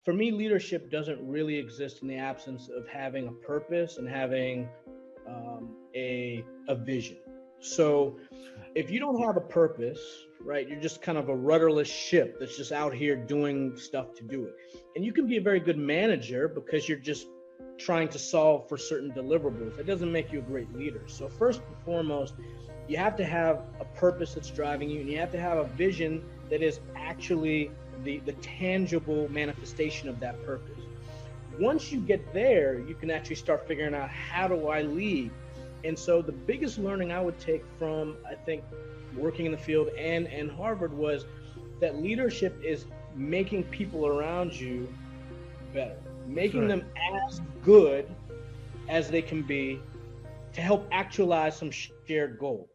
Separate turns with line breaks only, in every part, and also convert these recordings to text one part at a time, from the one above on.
for me, leadership doesn't really exist in the absence of having a purpose and having a vision. So if you don't have a purpose, right, you're just kind of a rudderless ship that's just out here doing stuff to do it. And you can be a very good manager because you're just trying to solve for certain deliverables. That doesn't make you a great leader. So first and foremost, you have to have a purpose that's driving you, and you have to have a vision that is actually the tangible manifestation of that purpose. Once you get there, you can actually start figuring out, how do I lead? And so the biggest learning I would take from, I think, working in the field and Harvard was that leadership is making people around you better, making them as good as they can be to help actualize some shared goal.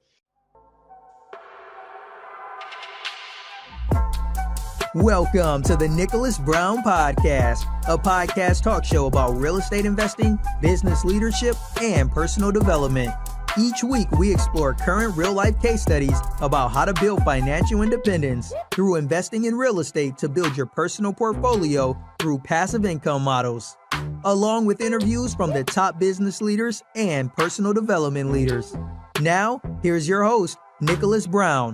Welcome to the Nicholas Brown Podcast, a podcast talk show about real estate investing, business leadership, and personal development. Each week, we explore current real-life case studies about how to build financial independence through investing in real estate to build your personal portfolio through passive income models, along with interviews from the top business leaders and personal development leaders. Now, here's your host, Nicholas Brown.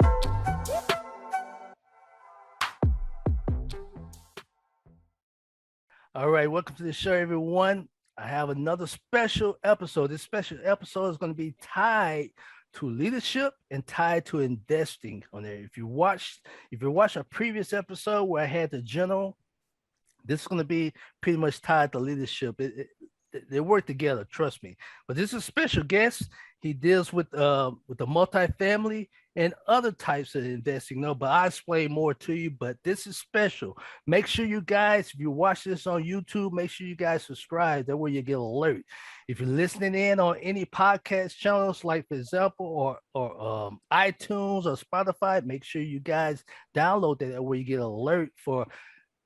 All right, welcome to the show, everyone. I have another special episode. This special episode is going to be tied to leadership and tied to investing on there. If you watch a previous episode where I had the general, this is going to be pretty much tied to leadership. They work together, trust me. But this is a special guest. He deals with the multifamily and other types of investing. No, but I'll explain more to you. But this is special. Make sure you guys, if you watch this on YouTube, make sure you guys subscribe. That way you get alert. If you're listening in on any podcast channels, like for example, or iTunes or Spotify, make sure you guys download that way you get alert for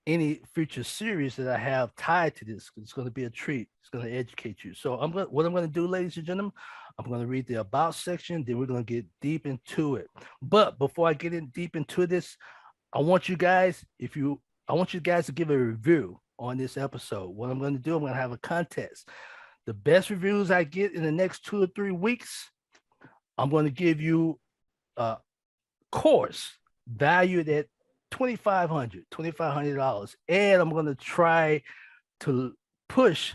any future series that I have tied to this. It's going to be a treat. It's going to educate you. So what I'm going to do, ladies and gentlemen, I'm going to read the about section, then we're going to get deep into it. But before I get in deep into this, I want you guys to give a review on this episode. What I'm going to do, I'm going to have a contest. The best reviews I get in the next 2 or 3 weeks, I'm going to give you a course valued at $2,500, and I'm going to try to push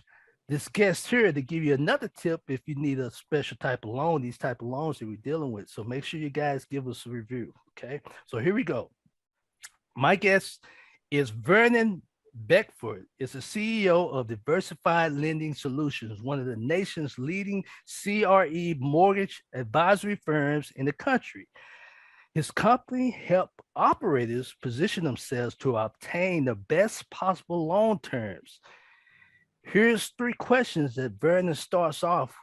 this guest here to give you another tip if you need a special type of loan, these type of loans that we're dealing with. So make sure you guys give us a review. Okay, so here we go. My guest is Vernon Beckford. Is the CEO of Diversified Lending Solutions, one of the nation's leading CRE mortgage advisory firms in the country. His company helped operators position themselves to obtain the best possible loan terms. Here's 3 questions that Vernon starts off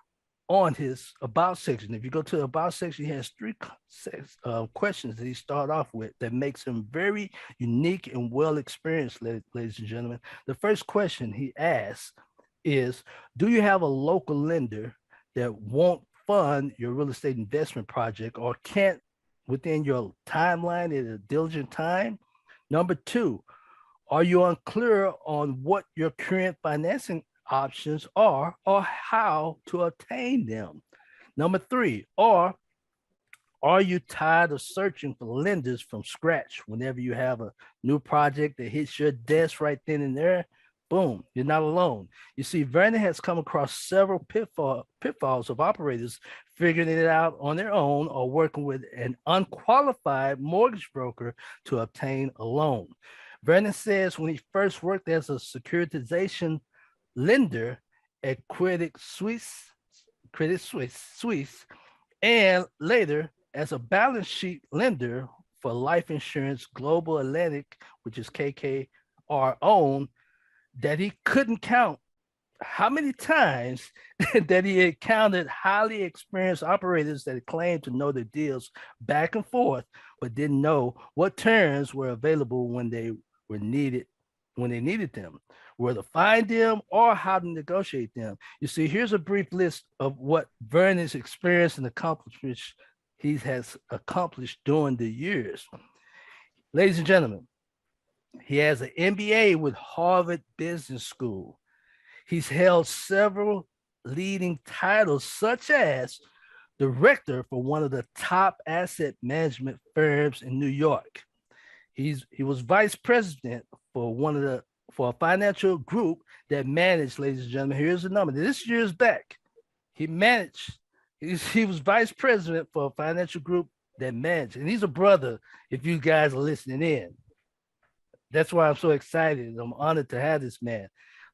on his about section. If you go to the about section, he has 3 questions that he started off with that makes him very unique and well experienced, ladies and gentlemen. The first question he asks is, do you have a local lender that won't fund your real estate investment project or can't within your timeline at a diligent time? Number 2, are you unclear on what your current financing options are or how to obtain them? Number 3, or are you tired of searching for lenders from scratch? Whenever you have a new project that hits your desk right then and there, boom, you're not alone. You see, Vernon has come across several pitfalls of operators figuring it out on their own or working with an unqualified mortgage broker to obtain a loan. Vernon says when he first worked as a securitization lender at Credit Suisse, and later as a balance sheet lender for life insurance Global Atlantic, which is KKR owned, that he couldn't count how many times that he encountered highly experienced operators that claimed to know the deals back and forth, but didn't know what terms were available when they needed them, where to find them or how to negotiate them. You see, here's a brief list of what Vernon's experience and accomplishments he has accomplished during the years. Ladies and gentlemen, He has an MBA with Harvard Business School. He's held several leading titles, such as director for one of the top asset management firms in New York. He was vice president for for a financial group that managed, ladies and gentlemen. Here's the number. This year's back. He managed. He was vice president for a financial group that managed, and he's a brother. If you guys are listening in, that's why I'm so excited. I'm honored to have this man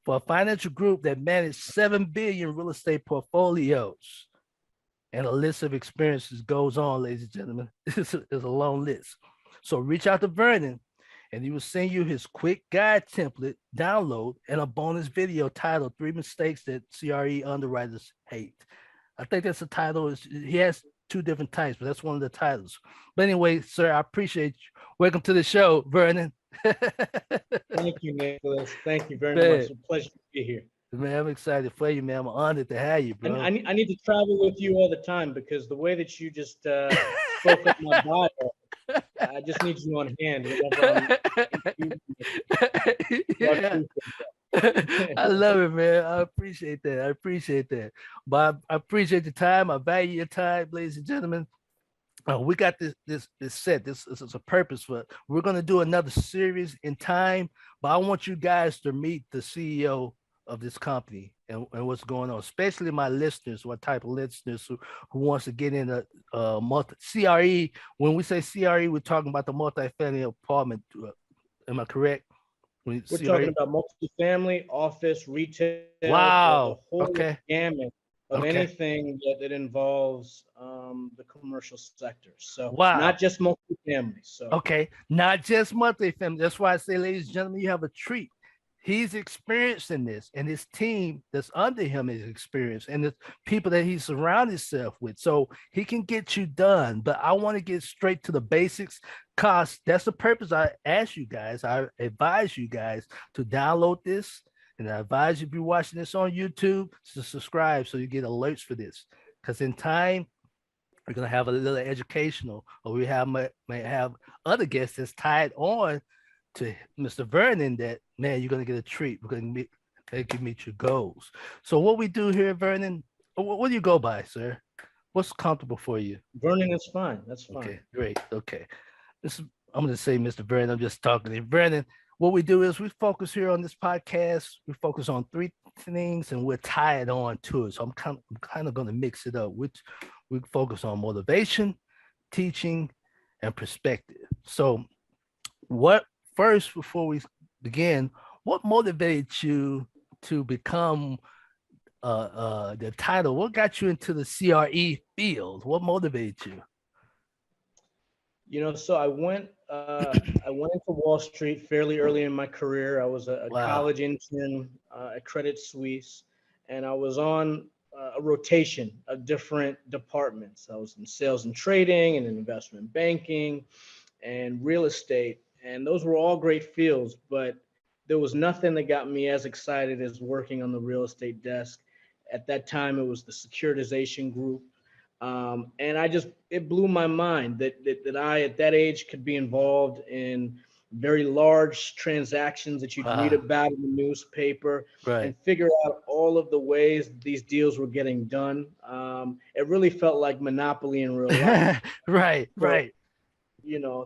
for a financial group that managed 7 billion real estate portfolios. And a list of experiences goes on, ladies and gentlemen. It's a long list. So reach out to Vernon, and he will send you his quick guide template download and a bonus video titled 3 Mistakes That CRE Underwriters Hate. I think that's the title. He has 2 different types, but that's one of the titles. But anyway, sir, I appreciate you. Welcome to the show, Vernon.
Thank you, Nicholas. Thank you very much. It's a pleasure to be here.
Man, I'm excited for you, man. I'm honored to have you, bro.
I need to travel with you all the time because the way that you just spoke up my bio, I just need you on hand.
Yeah. I love it, man. I appreciate that. But I appreciate the time. I value your time, ladies and gentlemen. We got this set. This is a purpose for it. We're gonna do another series in time, but I want you guys to meet the CEO of this company and what's going on, especially my listeners, what type of listeners who wants to get into multi CRE. When we say CRE, we're talking about the multifamily apartment. Am I correct?
We're talking about multifamily, office, retail.
Wow.
The whole
Okay.
gamut of anything that involves the commercial sector. So not just multifamily. So
not just multifamily. That's why I say, ladies and gentlemen, you have a treat. He's experienced in this, and his team that's under him is experienced, and the people that he surrounds himself with. So he can get you done. But I want to get straight to the basics, because that's the purpose. I ask you guys, I advise you guys to download this, and I advise you, if you're watching this on YouTube, to subscribe so you get alerts for this. Because in time, we're gonna have a little educational, or we may have other guests that's tied on to Mr. Vernon, that, man, you're going to get a treat. We're going to make you meet your goals. So what we do here, Vernon, what do you go by, sir? What's comfortable for you?
Vernon is fine. That's fine.
Okay, great. Okay. I'm going to say Mr. Vernon. I'm just talking to you. Vernon, what we do is we focus here on this podcast. We focus on 3 things, and we're tied on to it. So I'm kind of going to mix it up. We focus on motivation, teaching, and perspective. So first, before we begin, what motivated you to become the title? What got you into the CRE field? What motivated you?
So I went into Wall Street fairly early in my career. I was a college intern at Credit Suisse, and I was on a rotation of different departments. I was in sales and trading and in investment banking and real estate. And those were all great fields, but there was nothing that got me as excited as working on the real estate desk. At that time, it was the securitization group. And it blew my mind that I, at that age, could be involved in very large transactions that you'd read about in the newspaper and figure out all of the ways these deals were getting done. It really felt like Monopoly in real life.
Right.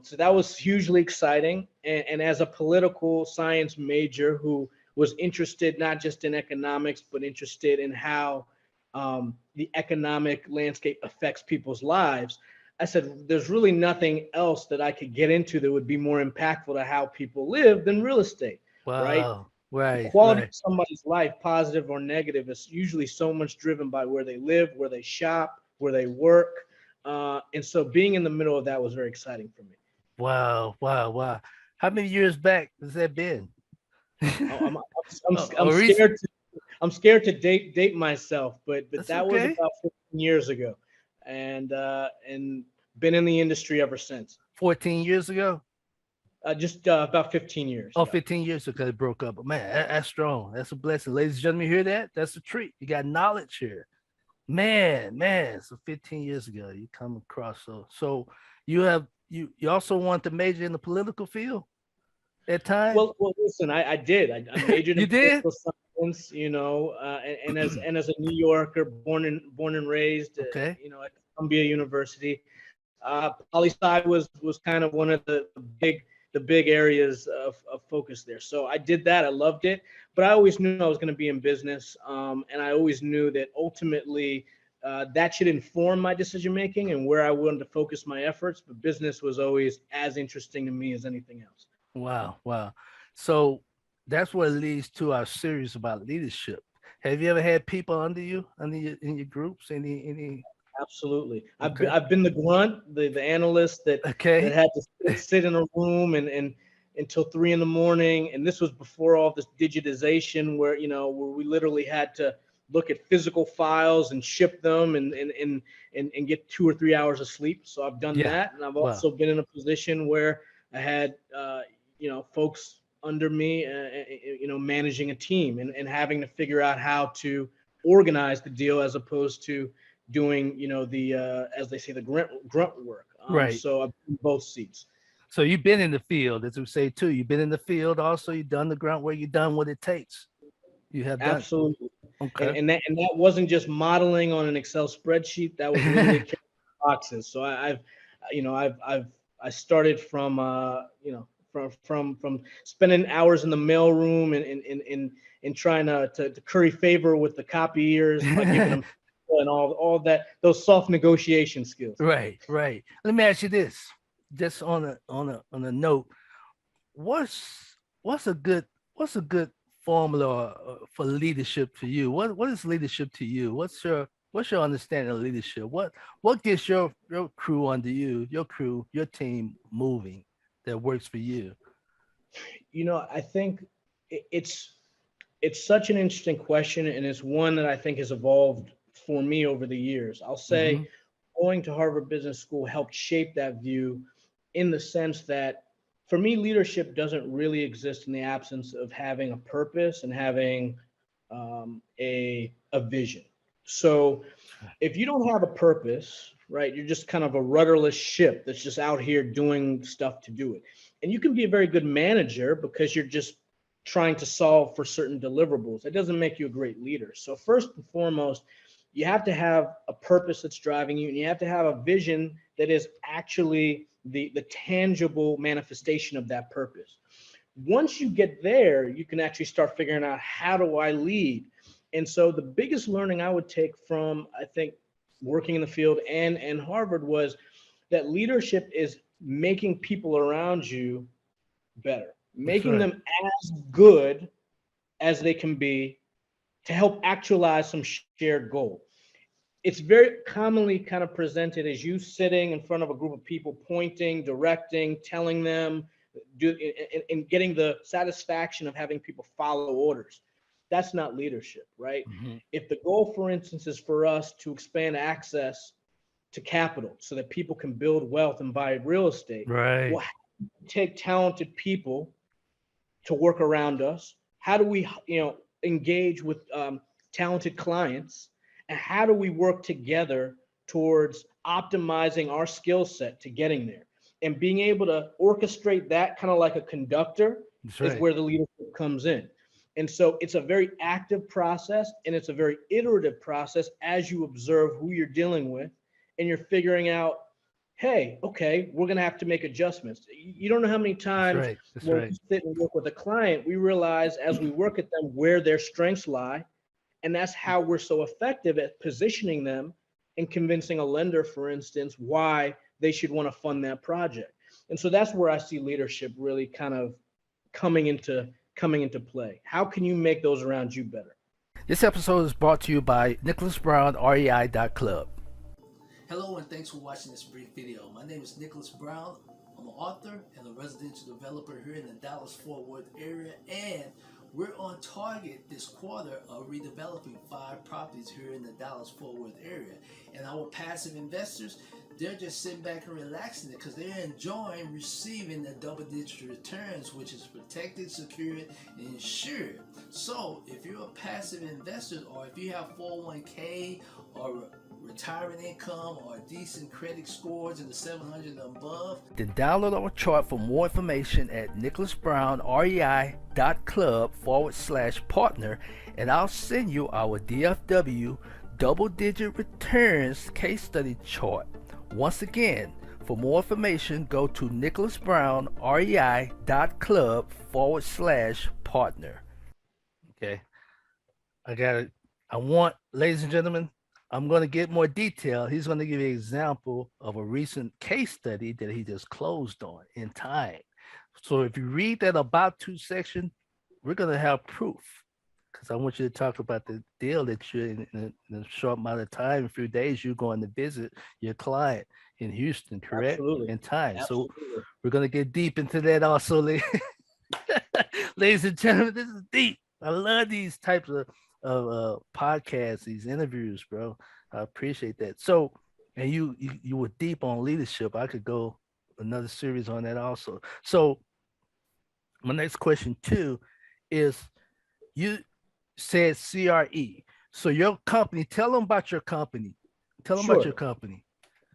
So that was hugely exciting. And as a political science major who was interested not just in economics, but interested in how the economic landscape affects people's lives, I said, there's really nothing else that I could get into that would be more impactful to how people live than real estate.
Wow. Right.
The quality of somebody's life, positive or negative, is usually so much driven by where they live, where they shop, where they work. And so being in the middle of that was very exciting for me.
Wow. How many years back has that been?
I'm scared to date myself, but that was about 15 years ago, and been in the industry ever since.
14 years ago?
Just about 15 years.
Oh, 15 years ago it broke up. But man, that's strong. That's a blessing. Ladies and gentlemen, you hear that? That's a treat. You got knowledge here. Man. So 15 years ago, you come across. So you also want to major in the political field? at time?
Well, listen, I did. I majored
You
in
did?
political science, and as a New Yorker, born and raised,
Okay.
at Columbia University. Poli sci was kind of one of the big areas of focus there. So I did that. I loved it, but I always knew I was going to be in business, and I always knew that ultimately that should inform my decision making and where I wanted to focus my efforts. But business was always as interesting to me as anything else.
Wow, wow. So that's what leads to our series about leadership. Have you ever had people under you in your groups? Any?
Absolutely.
Okay.
I've been the grunt, the analyst that
Okay.
had to sit in a room and until 3 a.m. And this was before all this digitization where we literally had to look at physical files and ship them and get 2 or 3 hours of sleep. So I've done
Yeah.
that. And I've
Wow.
also been in a position where I had, folks under me, managing a team and having to figure out how to organize the deal as opposed to doing, the as they say, the grunt work.
Right.
So I've been both seats.
So you've been in the field, as we say too. You've been in the field. Also, you've done the ground where you've done what it takes. You have done.
Absolutely. And
Okay.
and that wasn't just modeling on an Excel spreadsheet. That was literally checking boxes. So I started from from spending hours in the mailroom and trying to curry favor with the copiers by giving them and all that, those soft negotiation skills.
Right. Right. Let me ask you this, just on a note. What's a good formula for leadership for you? What is leadership to you? What's your understanding of leadership? What gets your crew under you, your team moving that works for you?
I think it's such an interesting question, and it's one that I think has evolved for me over the years. I'll
Mm-hmm.
say going to Harvard Business School helped shape that view in the sense that for me, leadership doesn't really exist in the absence of having a purpose and having a vision. So if you don't have a purpose, right, you're just kind of a rudderless ship that's just out here doing stuff to do it. And you can be a very good manager because you're just trying to solve for certain deliverables. That doesn't make you a great leader. So first and foremost, you have to have a purpose that's driving you, and you have to have a vision that is actually the tangible manifestation of that purpose. Once you get there, you can actually start figuring out, how do I lead? And so the biggest learning I would take from, I think, working in the field and Harvard was that leadership is making people around you better,
That's
making
right.
them as good as they can be to help actualize some shared goal. It's very commonly kind of presented as you sitting in front of a group of people, pointing, directing, telling them, and getting the satisfaction of having people follow orders. That's not leadership, right?
Mm-hmm.
If the goal, for instance, is for us to expand access to capital so that people can build wealth and buy real estate,
Right.
well, how do we take talented people to work around us? How do we, engage with talented clients? And how do we work together towards optimizing our skill set to getting there? And being able to orchestrate that kind of like a conductor
That's
is
right.
where the leadership comes in. And so it's a very active process, and it's a very iterative process as you observe who you're dealing with and you're figuring out, hey, okay, we're going to have to make adjustments. You don't know how many
That's
times
right. That's
when
right.
we sit and work with a client, we realize as we work at them where their strengths lie. And that's how we're so effective at positioning them and convincing a lender, for instance, why they should want to fund that project. And so that's where I see leadership really kind of coming into play. How can you make those around you better?
This episode is brought to you by Nicholas Brown, REI.club. Hello and thanks for watching this brief video. My name is Nicholas Brown. I'm an author and a residential developer here in the Dallas-Fort Worth area, and we're on target this quarter of redeveloping 5 properties here in the Dallas-Fort Worth area. And our passive investors, they're just sitting back and relaxing it because they're enjoying receiving the double-digit returns, which is protected, secured, and insured. So if you're a passive investor, or if you have 401k or retirement income or decent credit scores in the 700 and above, then download our chart for more information at nicholasbrownrei.club/partner, and I'll send you our DFW double-digit returns case study chart. Once again, for more information, go to nicholasbrownrei.club/partner. Okay. I want, ladies and gentlemen, I'm going to get more detail. He's going to give you an example of a recent case study that he just closed on in time. So if you read that about to section, we're going to have proof, because I want you to talk about the deal that you're in a short amount of time, a few days, you're going to visit your client in Houston, correct?
Absolutely.
In time.
Absolutely.
So we're going to get deep into that also. Ladies and gentlemen, this is deep. I love these types of podcasts, these interviews, bro. I appreciate that. So, and you were deep on leadership. I could go another series on that also. So my next question too is, you said CRE. So your company, tell them about your company. Tell them about your company.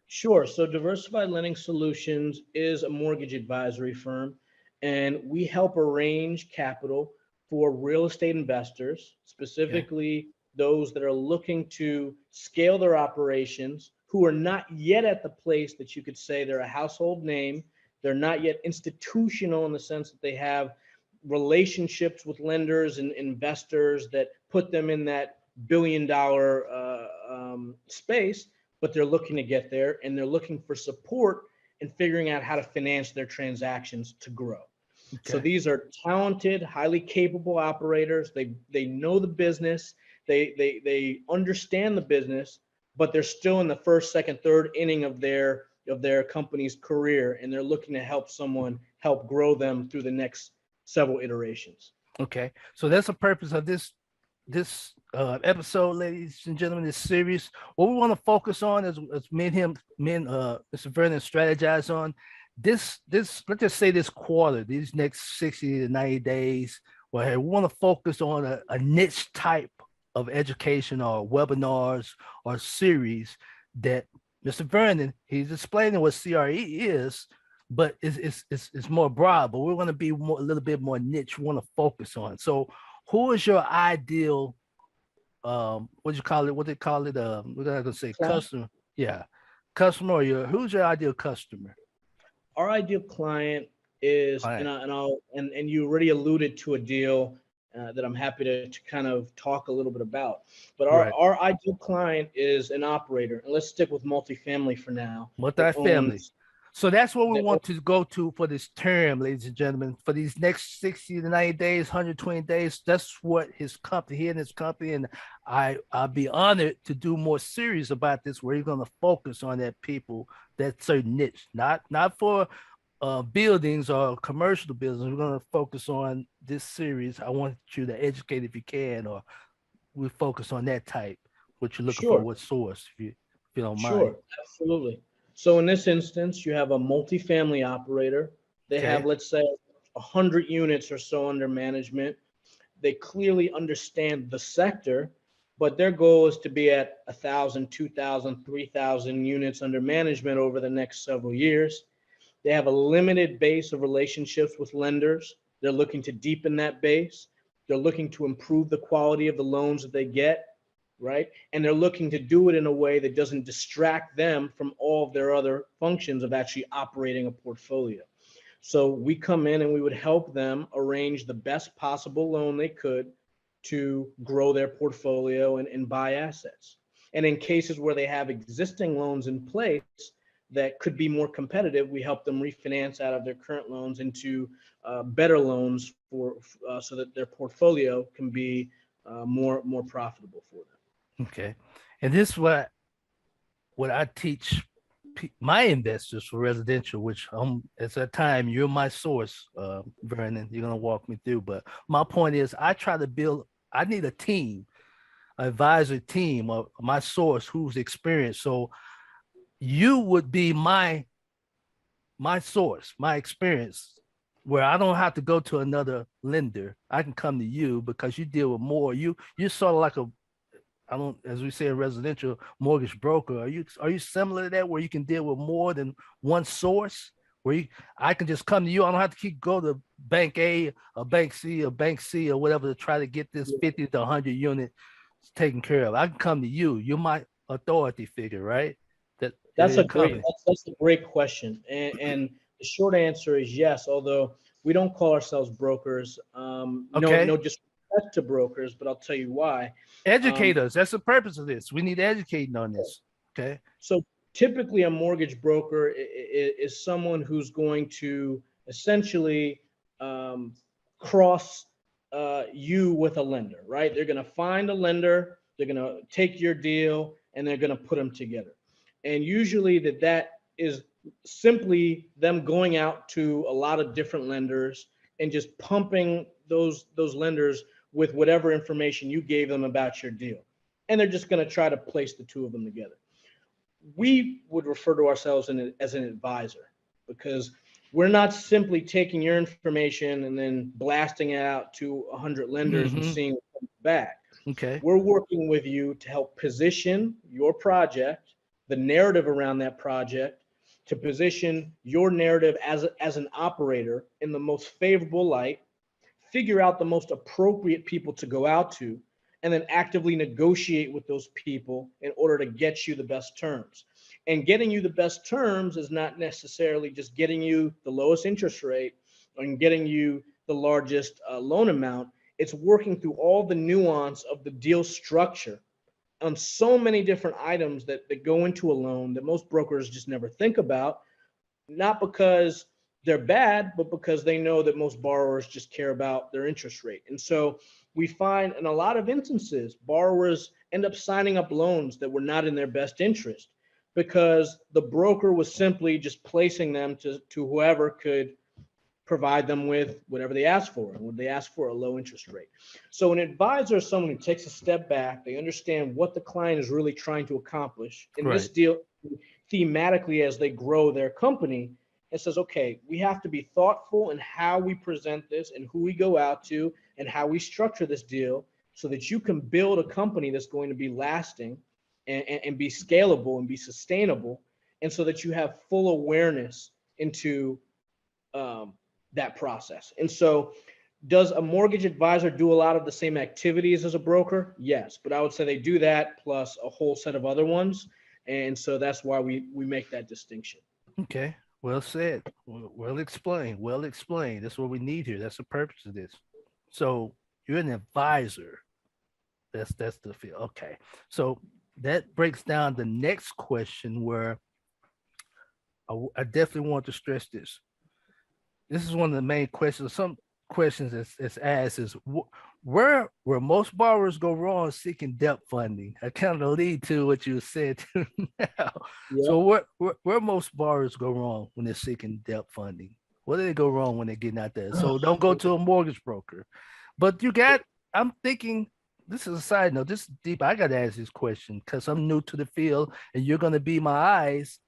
Sure. So Diversified Lending Solutions is a mortgage advisory firm, and we help arrange capital for real estate investors, specifically those that are looking to scale their operations, who are not yet at the place that you could say they're a household name. They're not yet institutional in the sense that they have relationships with lenders and investors that put them in that billion-dollar space, but they're looking to get there, and they're looking for support in figuring out how to finance their transactions to grow. Okay. So these are talented, highly capable operators. They know the business. They understand the business, but they're still in the first, second, third inning of their company's career, and they're looking to help someone help grow them through the next several iterations.
Okay, so that's the purpose of this episode, ladies and gentlemen, this series. What we want to focus on is Mr. Vernon strategize on this, let's just say this quarter, these next 60 to 90 days, where we want to focus on a niche type of education or webinars or series that Mr. Vernon, he's explaining what CRE is, but it's more broad, but we're going to be a little bit more niche we want to focus on. So who is your ideal, what they call it? We're going to say customer. Yeah. Customer, or who's your ideal customer?
Our ideal client is, and you already alluded to a deal that I'm happy to kind of talk a little bit about. But our ideal client is an operator, and let's stick with multifamily for now.
Multifamily. So that's what we want to go to for this term, ladies and gentlemen. For these next 60 to 90 days, 120 days, that's what he and his company, and I'll be honored to do more series about this, where you're going to focus on that certain niche, not for buildings or commercial buildings. We're going to focus on this series. I want you to educate if you can, or we focus on that type, what you're looking for, what source, if you don't mind.
Sure, absolutely. So in this instance, you have a multifamily operator. They have, let's say, 100 units or so under management. They clearly understand the sector, but their goal is to be at 1,000, 2,000, 3,000 units under management over the next several years. They have a limited base of relationships with lenders. They're looking to deepen that base. They're looking to improve the quality of the loans that they get, right? And they're looking to do it in a way that doesn't distract them from all of their other functions of actually operating a portfolio. So we come in and we would help them arrange the best possible loan they could to grow their portfolio and buy assets. And in cases where they have existing loans in place that could be more competitive, we help them refinance out of their current loans into better loans so that their portfolio can be more profitable for them.
Okay, and this is what I teach my investors for residential, which at that time you're my source, Vernon. You're gonna walk me through, but my point is, I need a team, an advisor team, of my source who's experienced. So you would be my source, my experience, where I don't have to go to another lender. I can come to you because you deal with more. You're sort of like as we say, a residential mortgage broker. Are you similar to that, where you can deal with more than one source? I can just come to you. I don't have to go to bank A or bank C or whatever to try to get this 50 to 100 unit taken care of. I can come to you. You're my authority figure, right?
That's a great question. And the short answer is yes, although we don't call ourselves brokers.
Okay.
No disrespect to brokers, but I'll tell you why.
Educate us. That's the purpose of this. We need educating on this. Okay.
So typically a mortgage broker is someone who's going to essentially cross you with a lender, right? They're going to find a lender, they're going to take your deal, and they're going to put them together. And usually that is simply them going out to a lot of different lenders and just pumping those lenders with whatever information you gave them about your deal. And they're just going to try to place the two of them together. We would refer to ourselves as an advisor, because we're not simply taking your information and then blasting it out to 100 lenders and seeing what comes back.
Okay.
We're working with you to help position your project, the narrative around that project, to position your narrative as an operator in the most favorable light, figure out the most appropriate people to go out to, and then actively negotiate with those people in order to get you the best terms. And getting you the best terms is not necessarily just getting you the lowest interest rate and getting you the largest loan amount. It's working through all the nuance of the deal structure on so many different items that go into a loan that most brokers just never think about, not because they're bad, but because they know that most borrowers just care about their interest rate. And so we find in a lot of instances, borrowers end up signing up loans that were not in their best interest because the broker was simply just placing them to whoever could provide them with whatever they asked for. And when they ask for a low interest rate. So an advisor is someone who takes a step back. They understand what the client is really trying to accomplish in this deal thematically as they grow their company, and says, okay, we have to be thoughtful in how we present this and who we go out to and how we structure this deal so that you can build a company that's going to be lasting and be scalable and be sustainable, and so that you have full awareness into that process. And so does a mortgage advisor do a lot of the same activities as a broker? Yes, but I would say they do that plus a whole set of other ones. And so that's why we make that distinction.
Okay. Well said. Well explained. Well explained. That's what we need here. That's the purpose of this. So you're an advisor. That's the field. Okay. So that breaks down the next question, where I definitely want to stress this. This is one of the main questions. Some questions it's asked is, where most borrowers go wrong seeking debt funding? I kind of lead to what you said now. Yeah. So where most borrowers go wrong when they're seeking debt funding? Where do they go wrong when they're getting out there? So don't go to a mortgage broker. But I'm thinking, this is a side note, this is deep. I got to ask this question because I'm new to the field, and you're going to be my eyes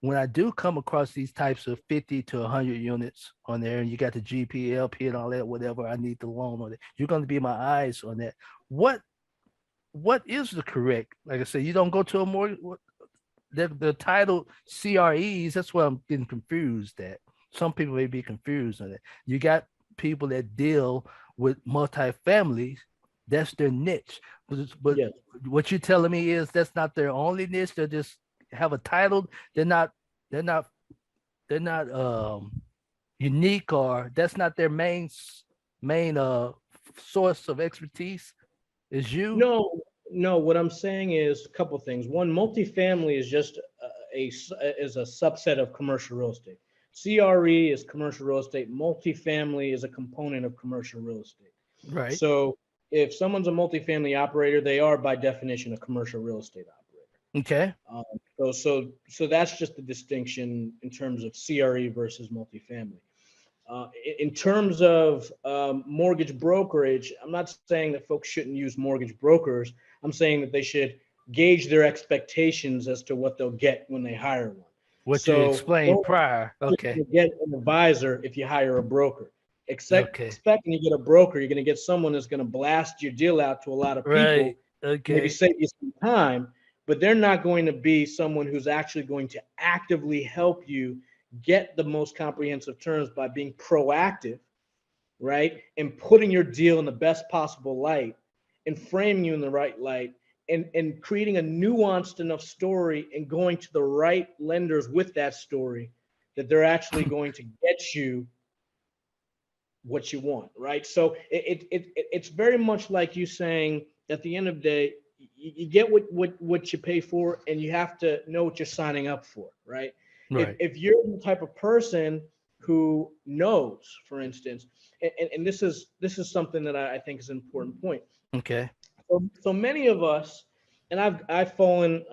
when I do come across these types of 50 to 100 units on there, and you got the GP, LP, and all that, whatever I need the loan on it, you're going to be my eyes on that. What is the correct? Like I said, you don't go to a mortgage. The title CREs. That's why I'm getting confused. That some people may be confused on it. You got people that deal with multifamilies. That's their niche. But yes, what you're telling me is that's not their only niche. They just have a title. They're not unique, or that's not their main source of expertise. Is you?
No. What I'm saying is a couple of things. One, multifamily is just a subset of commercial real estate. CRE is commercial real estate. Multifamily is a component of commercial real estate.
Right.
So if someone's a multifamily operator, they are by definition a commercial real estate operator.
Okay.
So that's just the distinction in terms of CRE versus multifamily. In terms of mortgage brokerage, I'm not saying that folks shouldn't use mortgage brokers. I'm saying that they should gauge their expectations as to what they'll get when they hire one.
What you
So
explained
don't
prior. Okay.
get an advisor if you hire a broker.
Okay.
Expecting you get a broker, you're going to get someone that's going to blast your deal out to a lot of
Right.
people, maybe
Okay.
save you some time, but they're not going to be someone who's actually going to actively help you get the most comprehensive terms by being proactive, right? And putting your deal in the best possible light and framing you in the right light and creating a nuanced enough story and going to the right lenders with that story that they're actually going to get you what you want, right? So it's very much like you saying at the end of the day, you get what you pay for, and you have to know what you're signing up for, right?
Right.
If you're the type of person who knows, for instance, and this is something that I think is an important point.
Okay.
So many of us, and I've fallen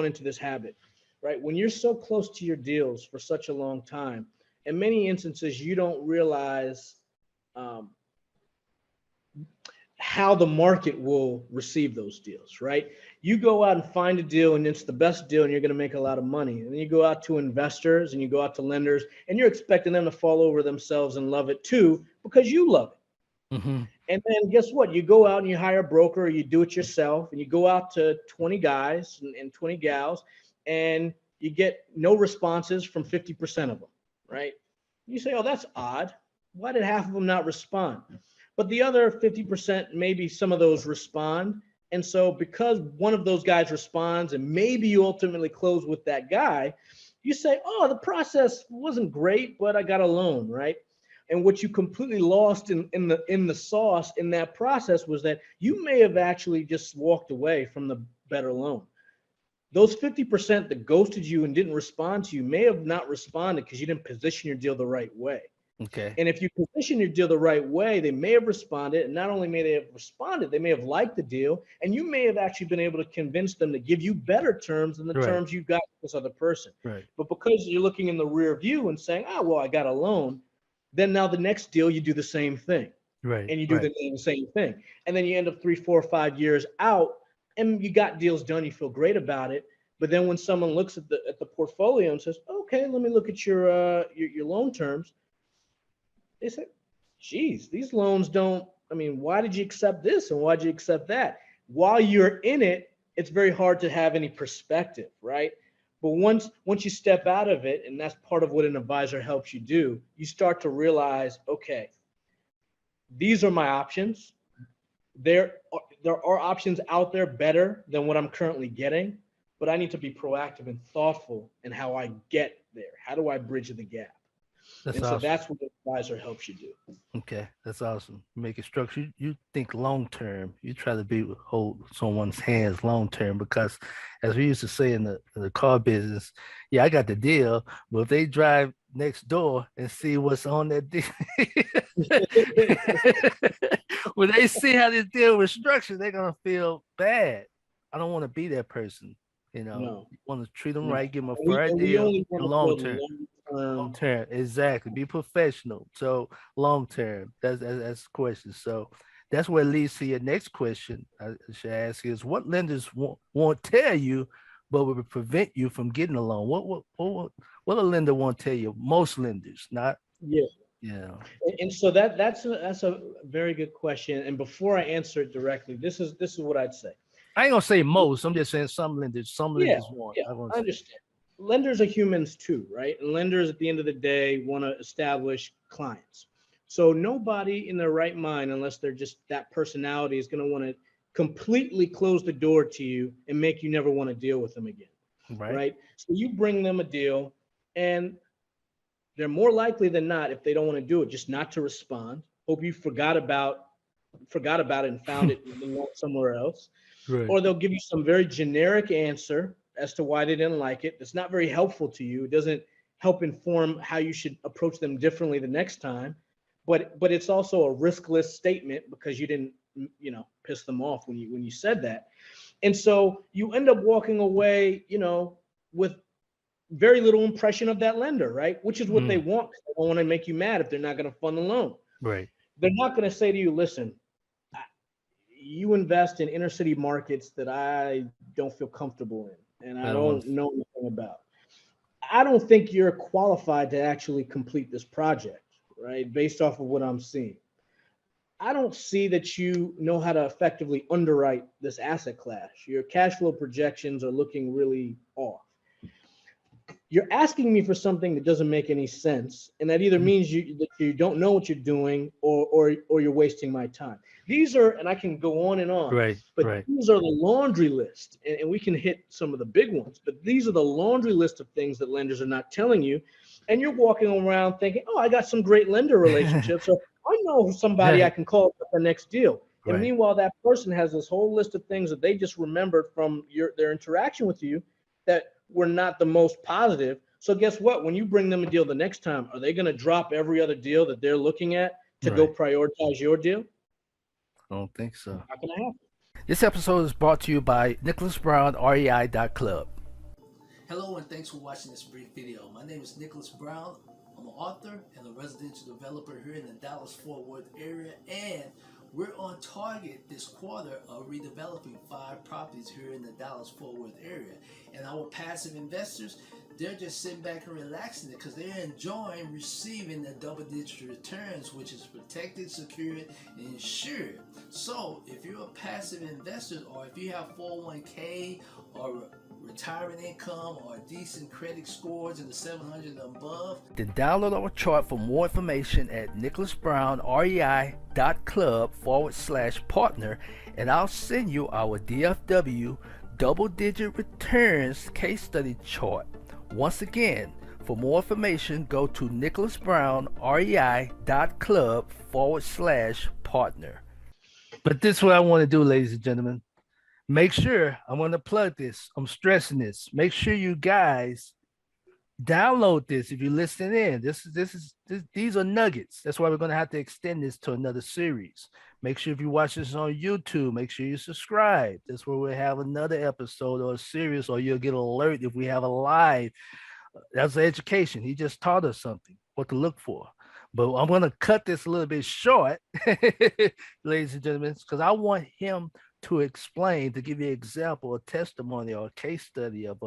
into this habit, right? When you're so close to your deals for such a long time, in many instances you don't realize um, how the market will receive those deals, right? You go out and find a deal and it's the best deal and you're going to make a lot of money. And then you go out to investors and you go out to lenders and you're expecting them to fall over themselves and love it too because you love it.
Mm-hmm.
And then guess what? You go out and you hire a broker or you do it yourself and you go out to 20 guys and 20 gals and you get no responses from 50% of them, right? You say, oh, that's odd. Why did half of them not respond? But the other 50%, maybe some of those respond. And so because one of those guys responds and maybe you ultimately close with that guy, you say, oh, the process wasn't great, but I got a loan, right? And what you completely lost in the sauce in that process was that you may have actually just walked away from the better loan. Those 50% that ghosted you and didn't respond to you may have not responded because you didn't position your deal the right way.
Okay.
And if you position your deal the right way, they may have responded. And not only may they have responded, they may have liked the deal. And you may have actually been able to convince them to give you better terms than the terms you got with this other person.
Right.
But because you're looking in the rear view and saying, oh, well, I got a loan, then now the next deal, you do the same thing.
Right.
And you do the same thing. And then you end up 3, 4, 5 years out and you got deals done. You feel great about it. But then when someone looks at the portfolio and says, okay, let me look at your loan terms, they say, geez, these loans don't, I mean, why did you accept this and why did you accept that? While you're in it, it's very hard to have any perspective, right? But once you step out of it, and that's part of what an advisor helps you do, you start to realize, okay, these are my options. There are options out there better than what I'm currently getting, but I need to be proactive and thoughtful in how I get there. How do I bridge the gap?
That's
and
awesome.
So that's what the advisor helps you do.
Okay, that's awesome. Make it structured. You think long term. You try to hold someone's hands long term because, as we used to say in the car business, yeah, I got the deal, but if they drive next door and see what's on that deal, when they see how this deal was structured, they're gonna feel bad. I don't want to be that person. You know,
No.
you want to treat them right, give them a
We
fair deal,
only want to
long
build
term.
long-term.
Long term, exactly. Be professional. So long term, that's the question. So that's what leads to your next question. I should ask is what lenders won't tell you, but will prevent you from getting a loan. What a lender won't tell you? Most lenders, not
Yeah. And so that's a very good question. And before I answer it directly, this is what I'd say.
I ain't gonna say most. I'm just saying some lenders. Some lenders won't.
I understand. Lenders are humans too, right? And lenders at the end of the day want to establish clients. So nobody in their right mind, unless they're just that personality, is going to want to completely close the door to you and make you never want to deal with them again. Right? So you bring them a deal and they're more likely than not, if they don't want to do it, just not to respond. Hope you forgot about it and found it somewhere else.
Right.
Or they'll give you some very generic answer as to why they didn't like it. It's not very helpful to you. It doesn't help inform how you should approach them differently the next time. But it's also a riskless statement because you didn't, piss them off when you said that. And so you end up walking away, with very little impression of that lender, right? Which is what they want. They don't want to make you mad if they're not going to fund the loan.
Right.
They're not going to say to you, listen, you invest in inner city markets that I don't feel comfortable in and I don't know anything about. I don't think you're qualified to actually complete this project, right? Based off of what I'm seeing. I don't see that you know how to effectively underwrite this asset class. Your cash flow projections are looking really off. You're asking me for something that doesn't make any sense, and that either means that you don't know what you're doing, or you're wasting my time. These are, and I can go on,
Right,
but
right.
these are the laundry list, and we can hit some of the big ones. But these are the laundry list of things that lenders are not telling you, and you're walking around thinking, "Oh, I got some great lender relationships, or I know somebody I can call for the next deal." And
Right.
meanwhile, that person has this whole list of things that they just remembered from their interaction with you that were not the most positive. So guess what? When you bring them a deal the next time, are they going to drop every other deal that they're looking at to go
Right.
prioritize your deal?
I don't think so.
Not going to happen.
This episode is brought to you by Nicholas Brown, REI.club. Hello and thanks for watching this brief video. My name is Nicholas Brown. I'm an author and a residential developer here in the Dallas-Fort Worth area, and we're on target this quarter of redeveloping 5 properties here in the Dallas-Fort Worth area. And our passive investors, they're just sitting back and relaxing it because they're enjoying receiving the double-digit returns, which is protected, secured, and insured. So if you're a passive investor, or if you have 401k or retirement income or decent credit scores in the 700 and above, then download our chart for more information at nicholasbrownrei.club/partner, and I'll send you our DFW double-digit returns case study chart. Once again, for more information, go to nicholasbrownrei.club/partner. But this is what I want to do, ladies and gentlemen. Make sure, I'm going to plug this. I'm stressing this. Make sure you guys download this if you're listening in. These are nuggets. That's why we're going to have to extend this to another series. Make sure if you watch this on YouTube, make sure you subscribe. That's where we'll have another episode or a series, or you'll get an alert if we have a live. That's education. He just taught us something, what to look for. But I'm going to cut this a little bit short, ladies and gentlemen, because I want him to explain, to give you an example, a testimony, or a case study of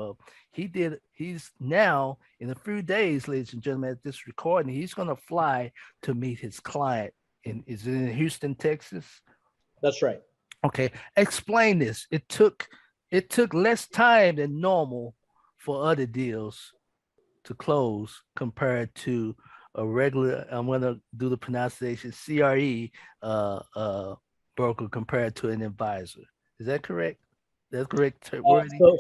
he's now in a few days, ladies and gentlemen, at this recording, he's going to fly to meet his client. Is it in Houston, Texas?
That's right.
Okay. Explain this. It took less time than normal for other deals to close compared to a regular, I'm going to do the pronunciation, CRE broker compared to an advisor. Is that correct? That's correct wording?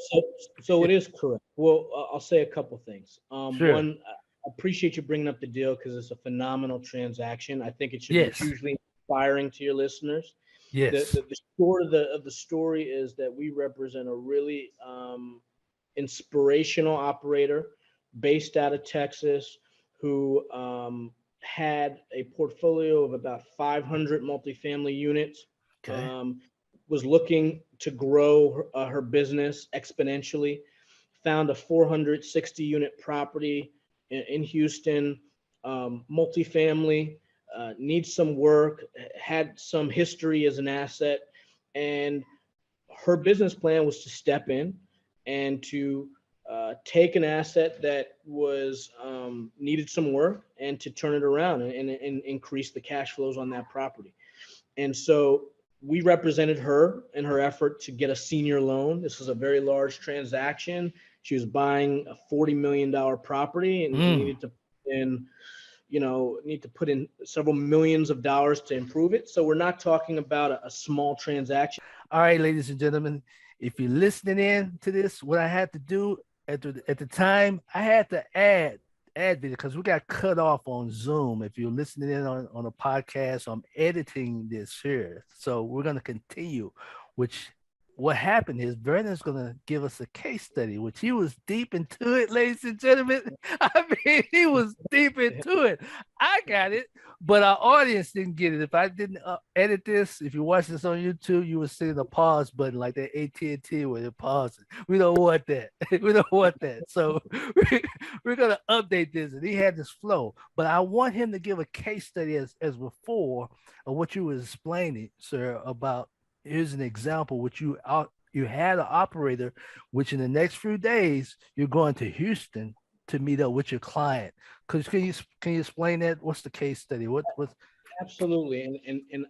So it is correct. Well, I'll say a couple things.
Sure.
One, I appreciate you bringing up the deal because it's a phenomenal transaction. I think it should be hugely inspiring to your listeners.
Yes.
The short of the story is that we represent a really inspirational operator based out of Texas who had a portfolio of about 500 multifamily units.
Okay.
Was looking to grow her business exponentially. Found a 460 unit property in Houston, multifamily, needs some work, had some history as an asset, and her business plan was to step in and to take an asset that was needed some work and to turn it around and increase the cash flows on that property. And so we represented her in her effort to get a senior loan. This was a very large transaction. She was buying a $40 million property and needed to put in several millions of dollars to improve it. So we're not talking about a small transaction.
All right, ladies and gentlemen, if you're listening in to this, what I had to do at the time, I had to add video because we got cut off on Zoom. If you're listening in on a podcast, I'm editing this here. So we're going to continue, which what happened is Vernon's going to give us a case study, which he was deep into it, ladies and gentlemen. I mean, he was deep into it. I got it, but our audience didn't get it. If I didn't edit this, if you watch this on YouTube, you would see the pause button like that AT&T where it pauses. We don't want that. We don't want that. So we're going to update this. And he had this flow, but I want him to give a case study as before of what you were explaining, sir, about. Here's an example, which you had an operator, which in the next few days, you're going to Houston to meet up with your client? Because can you explain that? What's the case study? What?
Absolutely. And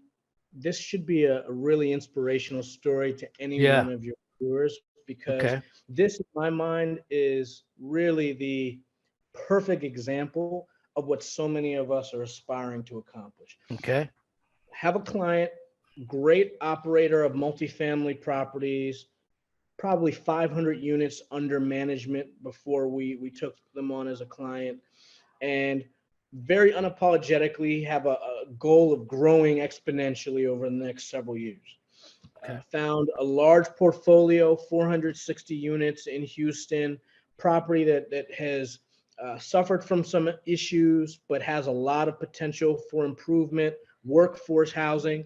this should be a really inspirational story to any
Yeah.
one of your viewers, because
Okay.
this, in my mind, is really the perfect example of what so many of us are aspiring to accomplish.
Okay.
Have a client, great operator of multifamily properties, probably 500 units under management before we took them on as a client, and very unapologetically have a goal of growing exponentially over the next several years.
Okay.
Found a large portfolio, 460 units in Houston, property that has suffered from some issues, but has a lot of potential for improvement, workforce housing.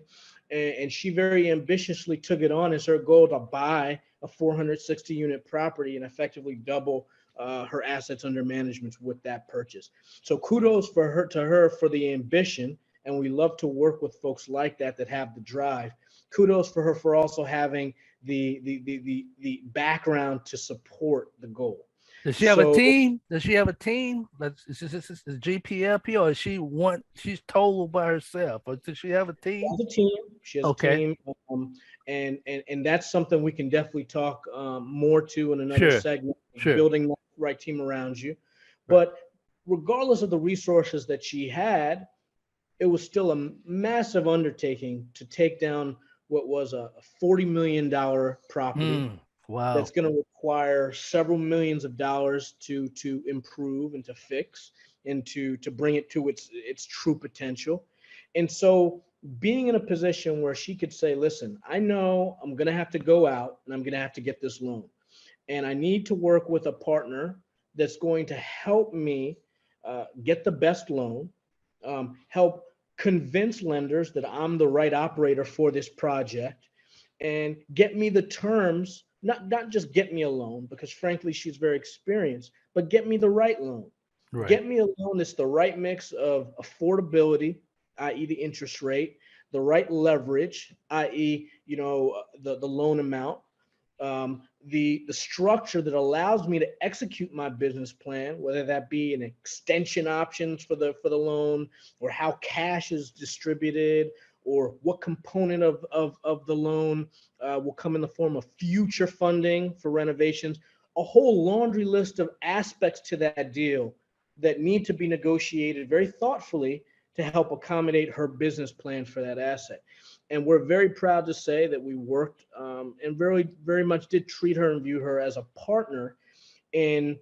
And she very ambitiously took it on as her goal to buy a 460 unit property and effectively double her assets under management with that purchase. So kudos for her for the ambition. And we love to work with folks like that have the drive. Kudos for her for also having the background to support the goal.
Does she have a
So
team? Does she have a team? Is GPLP, or is she's total by herself, or does she have a
she
team?
has a team. She has a
Okay.
team, and that's something we can definitely talk more to in another
Sure.
segment.
Sure.
Building the right team around you,
Right.
but regardless of the resources that she had, it was still a massive undertaking to take down what was a $40 million property
Wow.
that's going to require several millions of dollars to improve and to fix and to bring it to its true potential. And so being in a position where she could say, listen, I know I'm going to have to go out and I'm going to have to get this loan, and I need to work with a partner that's going to help me get the best loan, help convince lenders that I'm the right operator for this project, and get me the terms, not just get me a loan, because frankly, she's very experienced, but get me the right loan.
Right.
Get me a loan that's the right mix of affordability, i.e. the interest rate, the right leverage, i.e. the loan amount, the structure that allows me to execute my business plan, whether that be an extension options for the loan, or how cash is distributed, or what component of the loan will come in the form of future funding for renovations. A whole laundry list of aspects to that deal that need to be negotiated very thoughtfully to help accommodate her business plan for that asset. And we're very proud to say that we worked and very, very much did treat her and view her as a partner in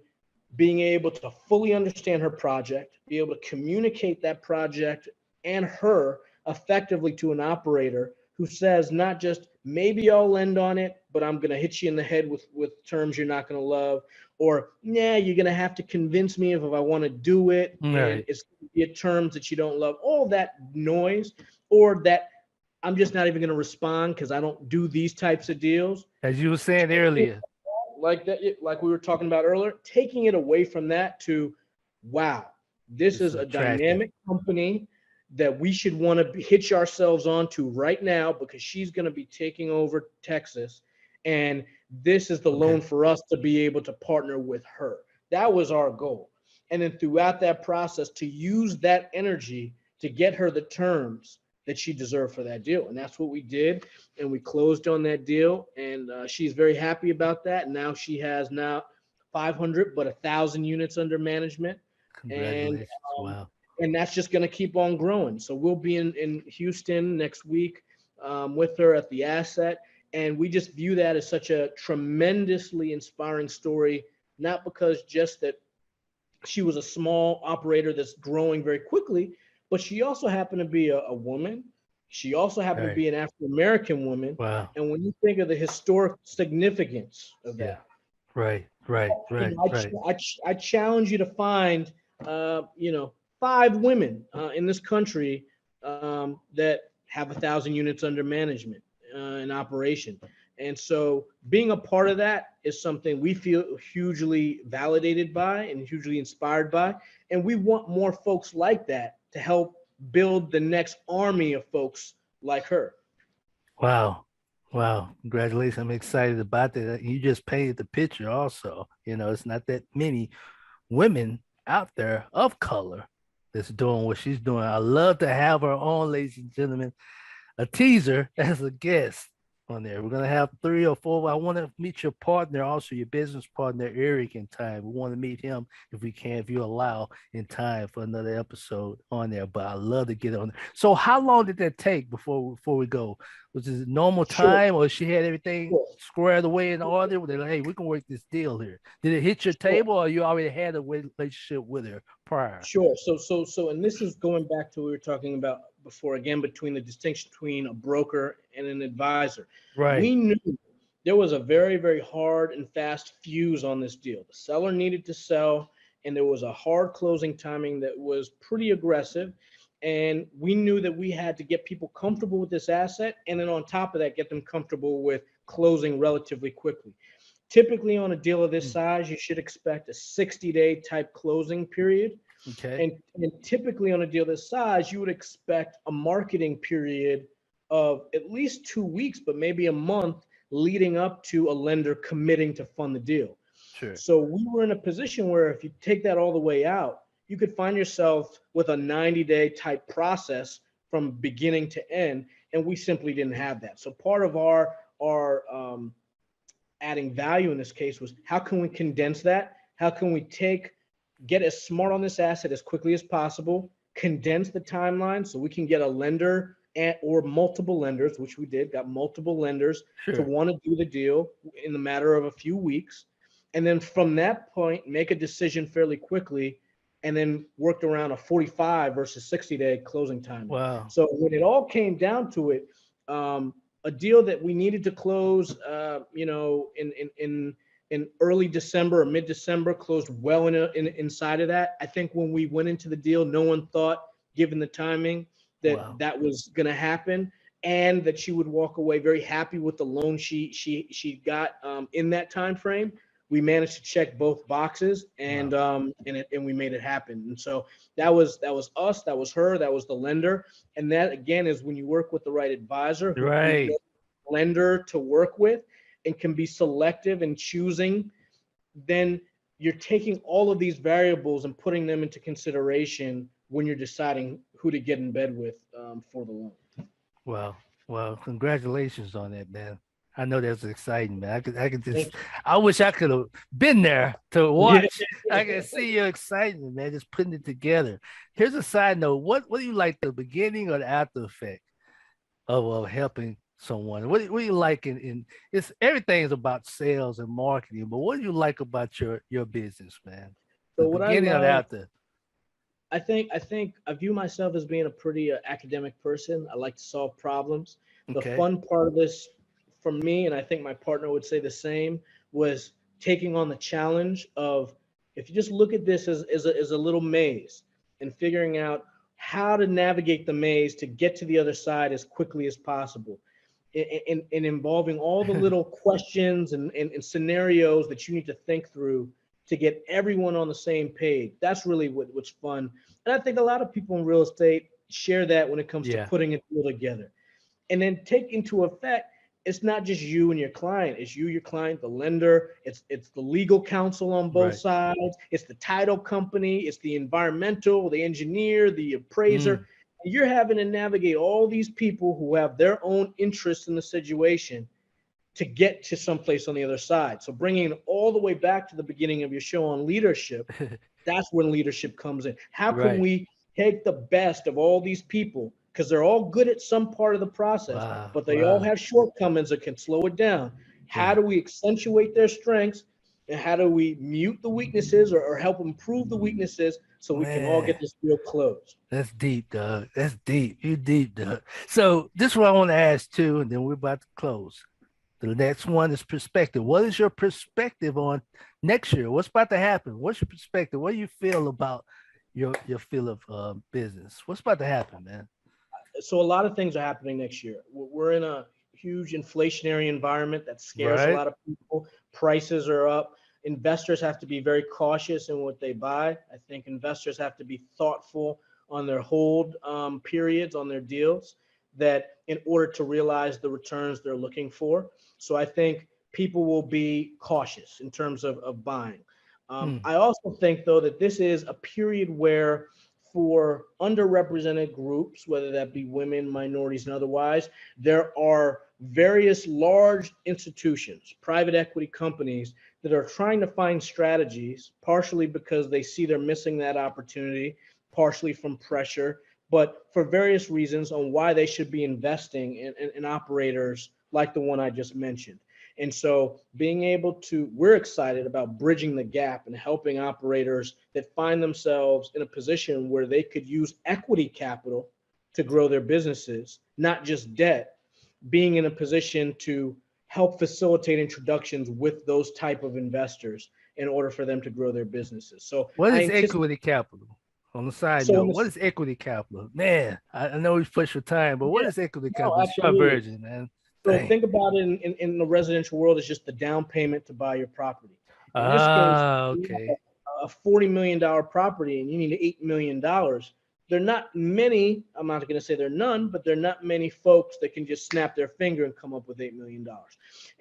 being able to fully understand her project, be able to communicate that project and her effectively to an operator who says not just maybe I'll lend on it, but I'm going to hit you in the head with terms you're not going to love, or nah, you're going to have to convince me if I want to do it, and
Right.
it's going to be at terms that you don't love. All that noise, or that I'm just not even going to respond because I don't do these types of deals.
As you were saying earlier.
Like that, like we were talking about earlier, taking it away from that to, wow, this
It's
is a
attractive.
dynamic company that we should want to hitch ourselves onto right now, because she's going to be taking over Texas. And this is the loan for us to be able to partner with her. That was our goal. And then throughout that process, to use that energy to get her the terms that she deserved for that deal. And that's what we did. And we closed on that deal. And she's very happy about that. And now she has 500, but 1,000 units under management. And
Congratulations. Wow.
and that's just going to keep on growing. So we'll be in Houston next week with her at the asset. And we just view that as such a tremendously inspiring story, not because just that she was a small operator that's growing very quickly, but she also happened to be a woman. She also happened to be an African-American woman.
Wow.
And when you think of the historic significance of that,
Right.
I challenge you to find, 5 women in this country that have 1,000 units under management in operation. And so being a part of that is something we feel hugely validated by and hugely inspired by. And we want more folks like that to help build the next army of folks like her.
Wow. Congratulations. I'm excited about that. You just painted the picture also. It's not that many women out there of color that's doing what she's doing. I love to have her on, ladies and gentlemen, a teaser as a guest on there. We're gonna have 3 or 4. I want to meet your partner, also your business partner, Eric, in time. We want to meet him if we can, if you allow, in time for another episode on there. But I love to get on there. So how long did that take before we go? Was it normal
Sure,
time, or she had everything
sure,
squared away in order? They're like, hey, we can work this deal here. Did it hit your
sure.
table, or you already had a relationship with her prior?
Sure. And this is going back to what we were talking about before, again, between the distinction between a broker and an advisor.
Right.
We knew there was a very, very hard and fast fuse on this deal. The seller needed to sell, and there was a hard closing timing that was pretty aggressive. And we knew that we had to get people comfortable with this asset, and then on top of that, get them comfortable with closing relatively quickly. Typically, on a deal of this size, you should expect a 60-day type closing period.
Okay.
And typically on a deal this size, you would expect a marketing period of at least 2 weeks, but maybe a month leading up to a lender committing to fund the deal.
Sure.
So we were in a position where if you take that all the way out, you could find yourself with a 90-day type process from beginning to end, and we simply didn't have that. So part of our adding value in this case was how can we condense that? How can we get as smart on this asset as quickly as possible, condense the timeline so we can get a lender or multiple lenders, which we did, got multiple lenders to
Sure.
want to do the deal in the matter of a few weeks. And then from that point, make a decision fairly quickly, and then worked around a 45 versus 60-day closing time.
Wow.
So when it all came down to it, a deal that we needed to close, in early December or mid-December, closed well inside of that. I think when we went into the deal, no one thought, given the timing, that
Wow.
that was going to happen, and that she would walk away very happy with the loan she got in that time frame. We managed to check both boxes, and
Wow.
and we made it happen. And so that was us, that was her, that was the lender, and that again is when you work with the right advisor who
Right.
knows the lender to work with and can be selective in choosing, then you're taking all of these variables and putting them into consideration when you're deciding who to get in bed with for the loan.
Wow. Well, congratulations on that, man. I know that's exciting, man. I could just,
Thank you.
I wish I could have been there to
Yeah.
watch. I can see your excitement, man, just putting it together. Here's a side note. What do you like, the beginning or the after effect of helping someone? What do you like in it's everything's about sales and marketing, but what do you like about your business, man? The
So what I
beginning or the
love,
after?
I think I view myself as being a pretty academic person. I like to solve problems. The
Okay.
fun part of this for me, and I think my partner would say the same, was taking on the challenge of, if you just look at this as a little maze, and figuring out how to navigate the maze to get to the other side as quickly as possible. In involving all the little questions and scenarios that you need to think through to get everyone on the same page. That's really what's fun. And I think a lot of people in real estate share that when it comes to
Yeah.
putting a deal together. And then take into effect, it's not just you and your client, it's you, your client, the lender, it's the legal counsel on both
Right.
sides, it's the title company, it's the environmental, the engineer, the
Mm,
appraiser. You're having to navigate all these people who have their own interests in the situation to get to someplace on the other side. So bringing it all the way back to the beginning of your show on leadership, that's when leadership comes in. How can
right.
we take the best of all these people, because they're all good at some part of the process,
Wow.
but they all
Wow.
have shortcomings that can slow it down. How
Yeah.
do we accentuate their strengths, and how do we mute the weaknesses, or help improve the weaknesses, so we can all
Man.
get this deal closed?
That's deep, Doug. That's deep. You deep, Doug. So this is what I want to ask too, and then we're about to close. The next one is perspective. What is your perspective on next year? What's about to happen? What's your perspective? What do you feel about your field of business? What's about to happen, man?
So a lot of things are happening next year. We're in a huge inflationary environment that scares a
Right.
lot of people. Prices are up. Investors have to be very cautious in what they buy. I think investors have to be thoughtful on their hold periods on their deals, that in order to realize the returns they're looking for. So I think people will be cautious in terms of buying. I also think, though, that this is a period where for underrepresented groups, whether that be women, minorities, and otherwise, there are various large institutions, private equity companies that are trying to find strategies, partially because they see they're missing that opportunity, partially from pressure, but for various reasons on why they should be investing in operators like the one I just mentioned. And so being able to, we're excited about bridging the gap and helping operators that find themselves in a position where they could use equity capital to grow their businesses, not just debt, being in a position to help facilitate introductions with those type of investors in order for them to grow their businesses. So
What
I
is
anticipate.
equity capital? On the side
So
note,
in
what
this,
is equity capital? Man, I know we've pushed for time, but what
yeah,
is equity
no,
capital? The short
absolutely.
version, man.
So
Dang.
think about it in the residential world as just the down payment to buy your property. In this case,
Ah,
you
okay.
have a $40 million property and you need $8 million. There are not many, I'm not going to say there are none, but there are not many folks that can just snap their finger and come up with $8 million.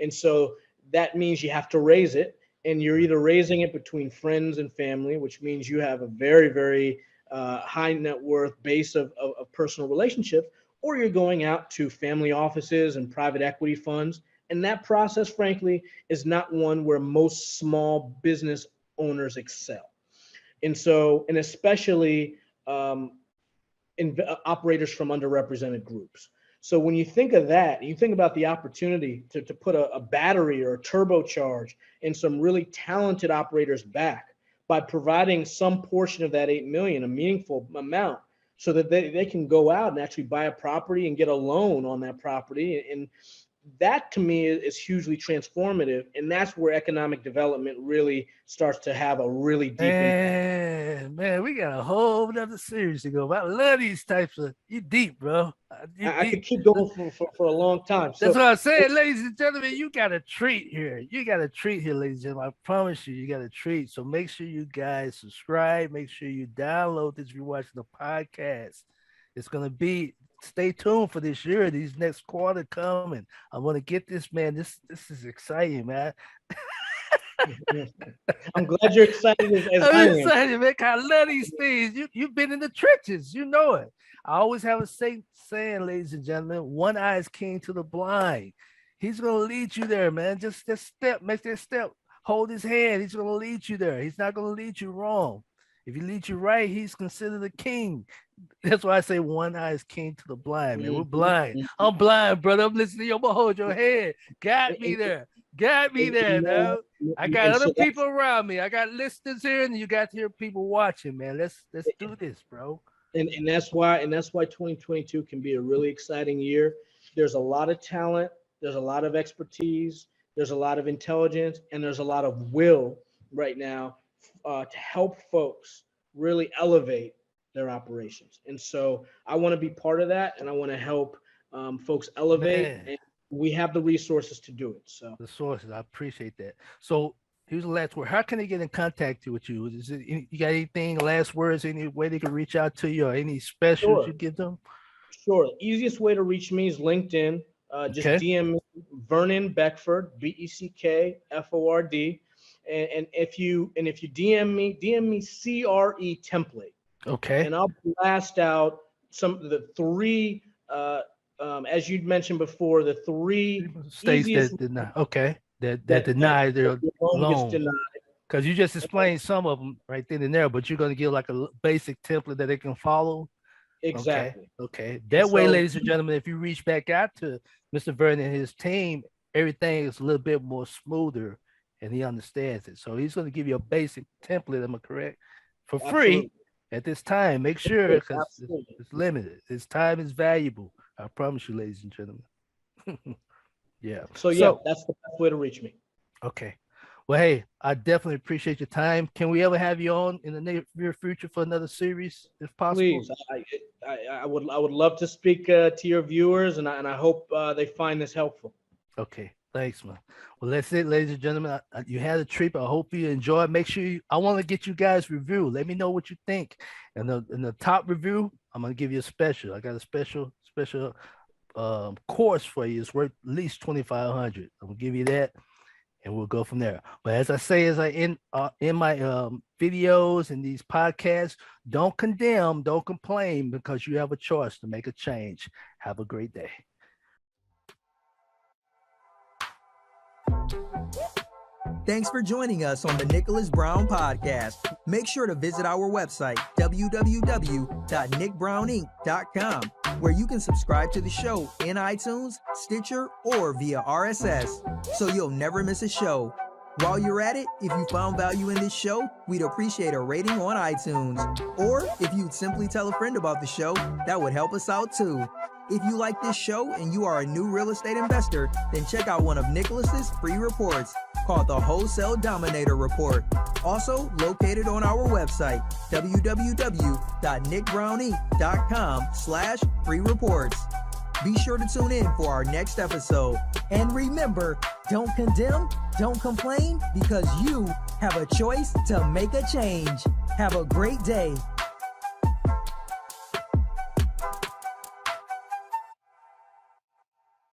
And so that means you have to raise it. And you're either raising it between friends and family, which means you have a very, very high net worth base of personal relationships, or you're going out to family offices and private equity funds. And that process, frankly, is not one where most small business owners excel. And so, and especially operators from underrepresented groups. So when you think of that, you think about the opportunity to put a battery or a turbocharge in some really talented operators back by providing some portion of that 8 million, a meaningful amount, so that they can go out and actually buy a property and get a loan on that property. And that to me is hugely transformative. And that's where economic development really starts to have a really deep impact.
Man, we got a whole other series to go. But I love these types of you deep, bro. You
I
deep.
could keep going for a long time.
That's
So
what I'm saying, ladies and gentlemen. You got a treat here. You got a treat here, ladies and gentlemen. I promise you, you got a treat. So make sure you guys subscribe. Make sure you download this if you're watching the podcast. It's gonna be. Stay tuned for this year. These next quarter coming. I want to get this, man. This is exciting, man.
I'm glad you're excited as I
I'm
am.
excited, man. I love these things. You've been in the trenches, you know it. I always have a saying, ladies and gentlemen, one eye is king to the blind. He's gonna lead you there, man. Just step, make that step, hold his hand. He's gonna lead you there. He's not gonna lead you wrong. If he leads you right, he's considered a king. That's why I say one eye is king to the blind, man. We're blind. I'm blind, brother. I'm listening to you. I'm gonna hold your head. Got me there. Got me there, though. I got
And
other
so
people around me. I got listeners here, and you got here people watching, man. Let's do this, bro.
and that's why 2022 can be a really exciting year. There's a lot of talent, there's a lot of expertise, there's a lot of intelligence, and there's a lot of will right now to help folks really elevate their operations. And so I want to be part of that, and I want to help folks elevate,
Man,
and we have the resources to do it. So
the sources. I appreciate that. So here's the last word. How can they get in contact with you? Is it you got anything, last words, any way they can reach out to you or any specials
sure.
you give them?
Sure. Easiest way to reach me is LinkedIn. Just
Okay.
DM me, Vernon Beckford, Beckford. And if you DM me CRE template,
Okay.
and I'll blast out some of the three, as you'd mentioned before, the three
States
easiest
that did not. Okay. That
that
deny their
your loan gets
loan.
denied.
Because you just explained some of them right then and there, but you're going to give like a basic template that they can follow. Okay.
Exactly.
Okay.
And
That way,
so,
ladies and gentlemen, if you reach back out to Mr. Vernon and his team, everything is a little bit more smoother and he understands it. So he's going to give you a basic template, am I correct? For free
absolutely.
at this time. Make sure because
Absolutely.
it's limited. His time is valuable. I promise you, ladies and gentlemen. Yeah.
So, yeah,
So,
that's the best way to reach me.
okay. Well, hey, I definitely appreciate your time. Can we ever have you on in the near future for another series, if possible?
Please, I would love to speak to your viewers, and I hope they find this helpful.
Okay, thanks, man. Well, that's it, ladies and gentlemen. You had a treat. I hope you enjoy. Make sure I want to get you guys review. Let me know what you think. And the top review, I'm gonna give you a special. I got a special course for you. It's worth at least 2,500. I'm gonna give you that. and we'll go from there. But as I say, as I in my videos and these podcasts, don't condemn, don't complain, because you have a choice to make a change. Have a great day.
Thanks for joining us on the Nicholas Brown Podcast. Make sure to visit our website, www.nickbrowninc.com, where you can subscribe to the show in iTunes, Stitcher, or via RSS, so you'll never miss a show. While you're at it, if you found value in this show, we'd appreciate a rating on iTunes. Or if you'd simply tell a friend about the show, that would help us out too. If you like this show and you are a new real estate investor, then check out one of Nicholas's free reports called the Wholesale Dominator Report, also located on our website, www.nickbrowninc.com/free reports. Be sure to tune in for our next episode. And remember, don't condemn, don't complain, because you have a choice to make a change. Have a great day.